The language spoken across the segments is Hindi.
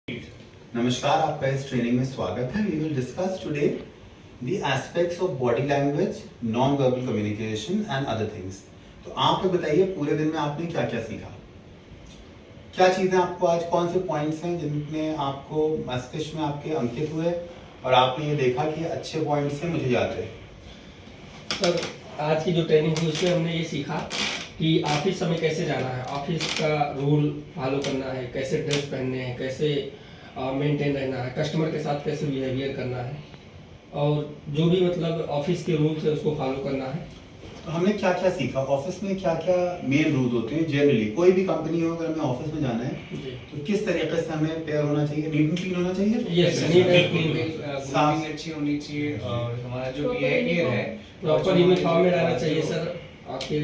नमस्कार, आपका इस ट्रेनिंग में स्वागत है। We will discuss today the aspects of body language, non verbal communication and other things. तो आप बताइए पूरे दिन में आपने क्या क्या सीखा, क्या चीज़ें आपको आज, कौन से पॉइंट्स हैं जिनमें आपको मस्तिष्क में आपके अंकित हुए और आपने ये देखा कि अच्छे पॉइंट्स हैं, मुझे याद रहे। सर, आज की जो ट्रेनिंग थी उसमें हमने ये सीखा कि ऑफिस हमें कैसे जाना है, ऑफिस का रूल फॉलो करना है, कैसे ड्रेस पहनने हैं, कैसे मेंटेन रहना है, कस्टमर के साथ कैसे बिहेवियर करना है और जो भी मतलब ऑफिस के रूल्स है उसको फॉलो करना है। तो हमने क्या क्या सीखा, ऑफिस में क्या क्या मेन रूल होते हैं जनरली, कोई भी कंपनी हो अगर हमें ऑफिस में जाना है तो किस तरीके से हमें पेयर होना चाहिए, नीट एंड क्लीन होना चाहिए। यस, नीट एंड क्लीन, साफ अच्छी होनी चाहिए और हमारा जो बिहेवियर है प्रॉपर यूनिफॉर्म में रहना चाहिए सर। आपके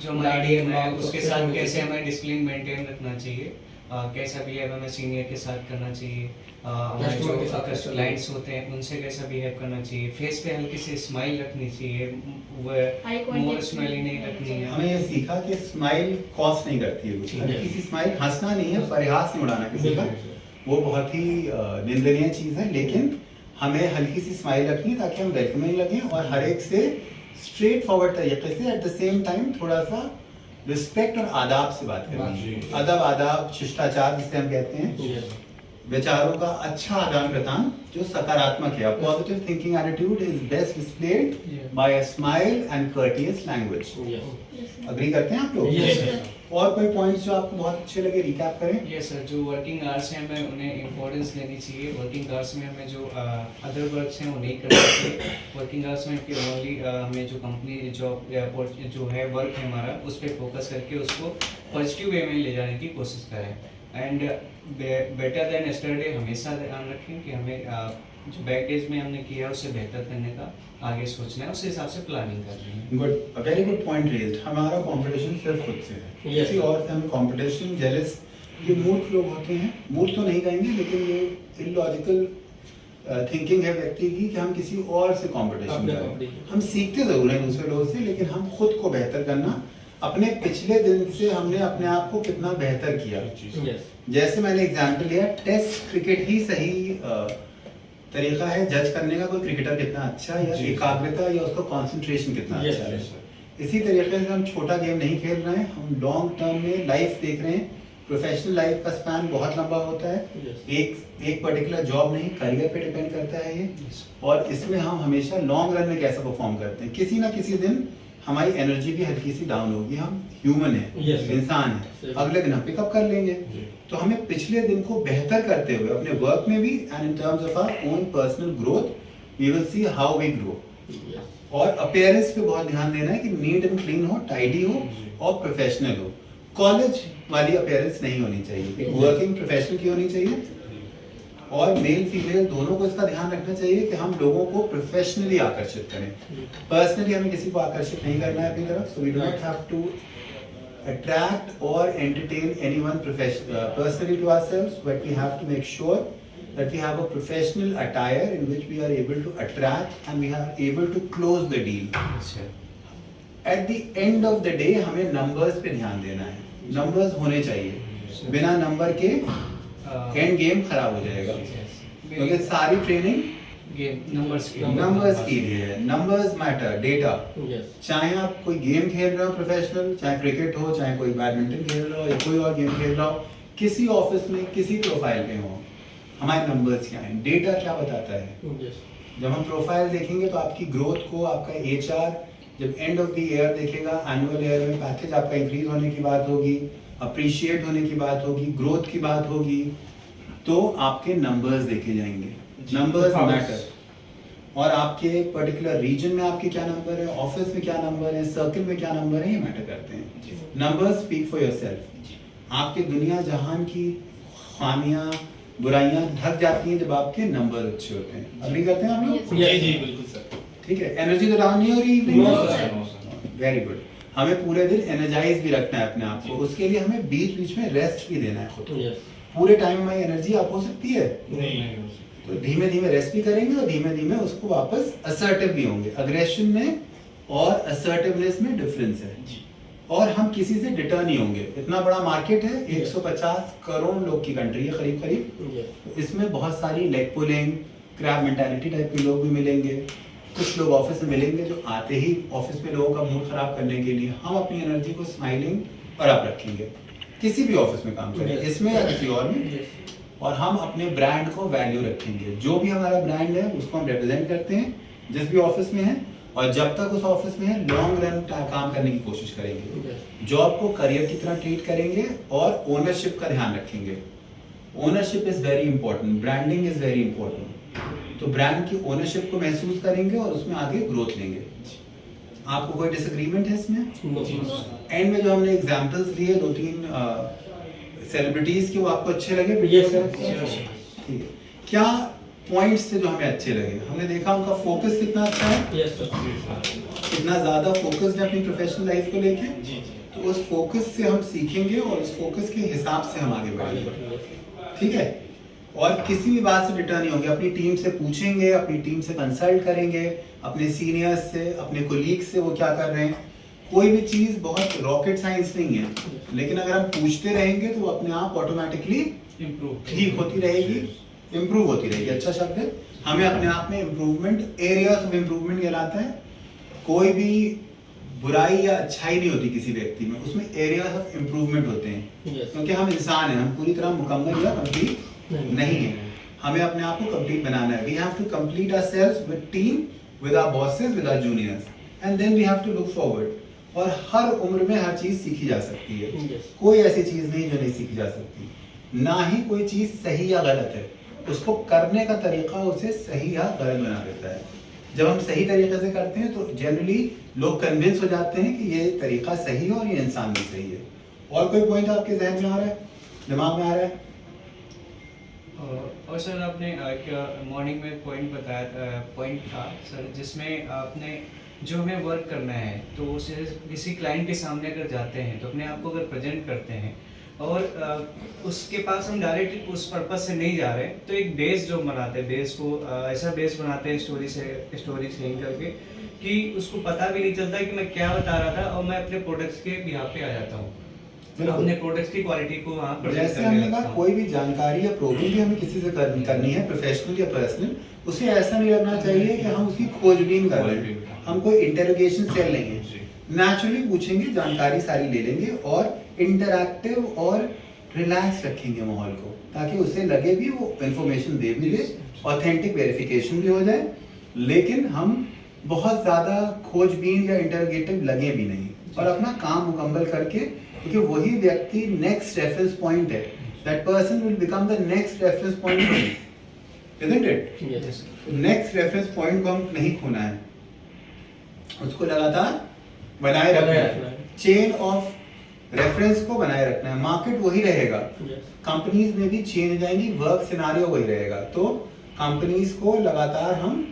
जो हमारी है उसके साथ कैसे हमें डिसिप्लिन मेंटेन रखना चाहिए, कैसा बिहेव हमें सीनियर के साथ करना चाहिए, हमारे जो क्लाइंट्स होते हैं उनसे कैसा बिहेव करना चाहिए, फेस पे हल्की सी स्माइल रखनी चाहिए, वो मोर स्माइली नहीं रखनी है। हमें ये सीखा कि स्माइल कॉस्ट नहीं करती है कुछ, हल्की सी स्माइल, हंसना नहीं है, परिहास नहीं उड़ाना किसी का, वो बहुत ही निंदनीय चीज़ है, लेकिन हमें हल्की सी स्माइल रखनी है ताकि हम वेलकमिंग लगें और हर एक से स्ट्रेट फॉरवर्ड तरीके से, एट द सेम टाइम थोड़ा सा रिस्पेक्ट और आदाब से बात करनी है। अदब, आदाब, शिष्टाचार जिसे हम कहते हैं, विचारों का अच्छा आदान प्रदान जो सकारात्मक है। Positive thinking attitude is best displayed by a smile and courteous language. Agree करते हैं आप लोग? और कोई पॉइंट्स जो आपको बहुत अच्छे लगे, रिकैप करें। यस सर, जो वर्किंग आवर्स हैं हमें उन्हें इम्पोर्टेंस देनी चाहिए। वर्किंग आवर्स में हमें जो अदर वर्क्स हैं वो नहीं करना चाहिए। वर्किंग आवर्स में ओनली हमें जो कंपनी जॉब जो है वर्क है हमारा उस पर फोकस करके उसको पॉजिटिव वे में ले जाने की कोशिश करें। एंड बेटर देन यस्टरडे हमेशा ध्यान रखें कि हमें जो बैक डेज में हमने किया उससे बेहतर करने का आगे सोचना है, उस हिसाब से प्लानिंग करनी है। Good, very good point raised. हमारा कंपटीशन सिर्फ खुद से है, किसी और से हमें कंपटीशन, जेलस, ये मूर्ख लोग होते हैं, मूर्ख तो नहीं कहेंगे लेकिन ये इलॉजिकल थिंकिंग है व्यक्ति की कि हम किसी और से कंपटीशन करें। हम सीखते जरूर हैं दूसरे लोगों से, लेकिन हम खुद को बेहतर करना, अपने पिछले दिन से हमने अपने आप को कितना बेहतर किया। जैसे मैंने एग्जाम्पल लिया, टेस्ट क्रिकेट ही सही तरीका है जज करने का कोई क्रिकेटर कितना अच्छा है, या एकाग्रता या उसका कंसंट्रेशन कितना अच्छा है। इसी तरीके से हम छोटा गेम नहीं खेल रहे हैं, हम लॉन्ग टर्म में लाइफ देख रहे हैं। प्रोफेशनल लाइफ का स्पैन बहुत लंबा होता है, एक पर्टिकुलर जॉब नहीं, करियर पे डिपेंड करता है ये। और इसमें हम हमेशा लॉन्ग रन में कैसे परफॉर्म करते हैं, किसी ना किसी दिन हमारी एनर्जी भी हल्की सी डाउन होगी, हम ह्यूमन है, इंसान है, अगले दिन हम पिकअप कर लेंगे। तो हमें पिछले दिन को बेहतर करते हुए अपने वर्क में भी and in terms of our own personal growth we will see how we grow. और अपीयरेंस पे बहुत ध्यान देना है कि नीट एंड क्लीन हो, टाइडी हो और प्रोफेशनल हो। कॉलेज वाली अपीयरेंस नहीं होनी चाहिए, एक वर्किंग प्रोफेशनल की होनी चाहिए। और मेल फीमेल दोनों को इसका ध्यान रखना चाहिए कि हम लोगों को प्रोफेशनली आकर्षित करें। पर्सनली हमें किसी को आकर्षित नहीं करना है अपनी तरफ, so we do not have to attract or entertain anyone personally to ourselves, but we have to make sure that we have a professional attire in which we are able to attract and we are able to close the deal. At the end of the day हमें numbers पे ध्यान देना है, numbers होने चाहिए, बिना नंबर के एंड गेम खराब हो जाएगा, क्योंकि सारी ट्रेनिंग नंबर्स के लिए है। Numbers matter, data. चाहे आप कोई गेम खेल रहे हो प्रोफेशनल, चाहे क्रिकेट हो, चाहे कोई बैडमिंटन खेल रहा हो या कोई और गेम खेल रहा हो, किसी ऑफिस में किसी प्रोफाइल में हो, हमारे नंबर्स क्या हैं, डेटा क्या बताता है। जब हम प्रोफाइल देखेंगे तो आपकी ग्रोथ को, आपका HR जब एंड ऑफ द ईयर देखेगा, एनुअल ईयर में पैकेज आपका इंक्रीज होने की बात होगी, अप्रिशिएट होने की बात होगी, ग्रोथ की बात होगी, तो आपके नंबर्स देखे जाएंगे। Numbers matter. और आपके पर्टिकुलर रीजन में आपके क्या नंबर है, ऑफिस में क्या नंबर है, सर्कल में क्या नंबर है, ये मैटर करते हैं। Numbers speak for yourself. आपके दुनिया जहान की खामियां, बुराइयां ढक जाती हैं जब आपके नंबर अच्छे होते हैं। अग्री करते हैं आप लोग? जी बिल्कुल सर। ठीक है, एनर्जी तो डाउन नहीं हो रही? Very good. हमें पूरे दिन एनर्जाइज भी रखना है अपने आप को, उसके लिए हमें बीच बीच में रेस्ट भी देना है खुद को। पूरे टाइम में एनर्जी आप हो सकती है नहीं, तो धीमे धीमे रेस्ट भी करेंगे और धीमे धीमे उसको वापस असर्टिव भी होंगे। अग्रेशन में और असर्टिवनेस में डिफरेंस है। और हम किसी से डिटर नहीं होंगे। इतना बड़ा मार्केट है, 150 करोड़ लोग की कंट्री है करीब करीब। इसमें बहुत सारी leg pulling, crab mentality type के लोग भी मिलेंगे। कुछ लोग ऑफिस में मिलेंगे जो आते ही ऑफिस में लोगों का मूड खराब करने के लिए। हम अपनी एनर्जी को स्माइलिंग पर आप रखेंगे, किसी भी ऑफिस में काम करें, इसमें या किसी और में। और हम अपने ब्रांड को वैल्यू रखेंगे। जो भी हमारा ब्रांड है उसको हम रिप्रेजेंट करते हैं जिस भी ऑफिस में है, और जब तक उस ऑफिस में है लॉन्ग रन काम करने की कोशिश करेंगे। जॉब को करियर की तरह ट्रीट करेंगे और ओनरशिप का ध्यान रखेंगे। Ownership is very important, branding is very important. तो ब्रांड की ओनरशिप को महसूस करेंगे और उसमें आगे ग्रोथ लेंगे। आपको कोई डिसएग्रीमेंट है इसमें? एंड में जो हमने एग्जांपल्स लिए 2-3 सेलिब्रिटीज के, वो आपको अच्छे लगे? Yes, sir. ठीक है। क्या पॉइंट्स थे जो हमें अच्छे लगे? हमने देखा उनका फोकस कितना अच्छा है, कितना ज्यादा फोकस्ड है अपनी प्रोफेशनल लाइफ को लेके। तो उस फोकस से हम सीखेंगे और उस फोकस के हिसाब से हम आगे बढ़ेंगे। ठीक है। और किसी भी बात से डिटर नहीं होंगे। अपनी टीम से पूछेंगे, अपनी टीम से कंसल्ट करेंगे, अपने सीनियर्स से, अपने कोलीग्स से वो क्या कर रहे हैं। कोई भी चीज बहुत रॉकेट साइंस नहीं है, लेकिन अगर हम पूछते रहेंगे तो वो अपने आप ऑटोमेटिकली ठीक होती रहेगी, इम्प्रूव होती रहेगी। अच्छा शब्द है। हमें अपने आप में इम्प्रूवमेंट, एरियाज ऑफ इम्प्रूवमेंट कहलाता है। कोई भी बुराई या अच्छाई नहीं होती किसी व्यक्ति में, उसमें एरियाज ऑफ इम्प्रूवमेंट होते हैं। क्योंकि हम इंसान हैं, हम पूरी तरह मुकम्मल या कंप्लीट नहीं है। हमें अपने आप को कंप्लीट बनाना है। We have to complete ourselves with team, with our bosses, with our juniors, and then we have to look forward. और हर उम्र में हर चीज सीखी जा सकती है। कोई ऐसी चीज नहीं जो नहीं सीखी जा सकती। ना ही कोई चीज सही या गलत है, उसको करने का तरीका उसे सही या गलत बना देता है। जब हम सही तरीके से करते हैं तो जनरली लोग कन्विंस हो जाते हैं कि ये तरीका सही है और ये इंसान भी सही है। और कोई पॉइंट आपके जहन में आ रहा है, दिमाग में आ रहा है? और सर आपने मॉर्निंग में पॉइंट था सर, जिसमें आपने जो हमें वर्क करना है तो उसे किसी क्लाइंट के सामने अगर जाते हैं तो अपने आप को अगर प्रेजेंट करते हैं और उसके पास हम डायरेक्टली उस पर्पस से नहीं जा रहे, तो एक बेस जो बनाते हैं, बेस को ऐसा बेस बनाते हैं स्टोरी से करके कि उसको पता भी नहीं चलता कि मैं क्या बता रहा था और मैं अपने प्रोडक्ट्स के बिहाफ पे आ जाता हूँ, अपने प्रोडक्ट्स की क्वालिटी को वहाँ प्रेजेंट जैसे हमने कहा, कोई भी जानकारी या प्रोग्राम भी हमें किसी से करनी है, प्रोफेशनल या पर्सनल, उसे ऐसा नहीं लगना चाहिए कि हम उसकी खोजबीन कर रहे हैं। हम कोई इंटरोगेशन सेल नहीं है, नेचुरली पूछेंगे, जानकारी सारी ले लेंगे और इंटरैक्टिव और रिलैक्स रखेंगे माहौल को, ताकि उसे लगे भी वो इंफॉर्मेशन दे भी दे, ऑथेंटिक वेरिफिकेशन भी हो जाए, लेकिन हम बहुत ज्यादा खोजबीन या इंटरोगेटिव लगे भी नहीं, और अपना काम मुकम्मल करके, क्योंकि वही व्यक्ति नेक्स्ट रेफरेंस पॉइंट है। That person will become the next reference point, isn't it? Yes. Next reference point को हम नहीं खोना है, उसको लगातार बनाए रखना है, चेन ऑफ रेफरेंस को बनाए रखना है। मार्केट वही रहेगा, कंपनीज में भी चेंज हो जाएंगी, वर्क सिनारियो वही रहेगा। तो कंपनीज को लगातार हम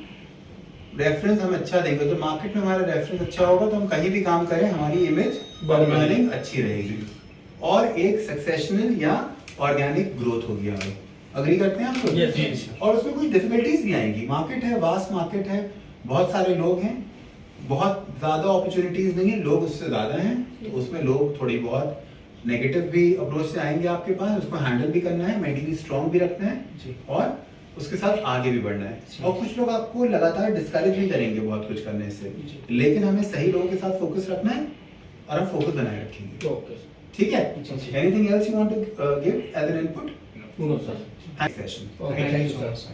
रेफरेंस हम अच्छा देंगे, तो मार्केट में हमारा रेफरेंस अच्छा होगा तो हम कहीं भी काम करें हमारी इमेज बर्निंग अच्छी रहेगी और एक सक्सेशनल या ऑर्गेनिक ग्रोथ होगी हमें। अग्री करते हैं आप? Yes. और उसमें कुछ डिफिकल्टीज भी आएंगी। मार्केट है, वास्ट मार्केट है, बहुत सारे लोग हैं, बहुत ज्यादा अपॉर्चुनिटीज नहीं है, लोग उससे ज्यादा हैं, तो उसमें लोग थोड़ी बहुत नेगेटिव भी अप्रोच से आएंगे आपके पास, उसको हैंडल भी करना है, मेंटली स्ट्रांग भी रखना है और उसके साथ आगे भी बढ़ना है। और कुछ लोग आपको लगातार डिस्करेज भी करेंगे बहुत कुछ करने से, लेकिन हमें सही लोगों के साथ फोकस रखना है और हम फोकस बनाए रखेंगे। ठीक है? Anything else you want to give as an input? No, sir. Thanks, session. Okay, thank you, sir.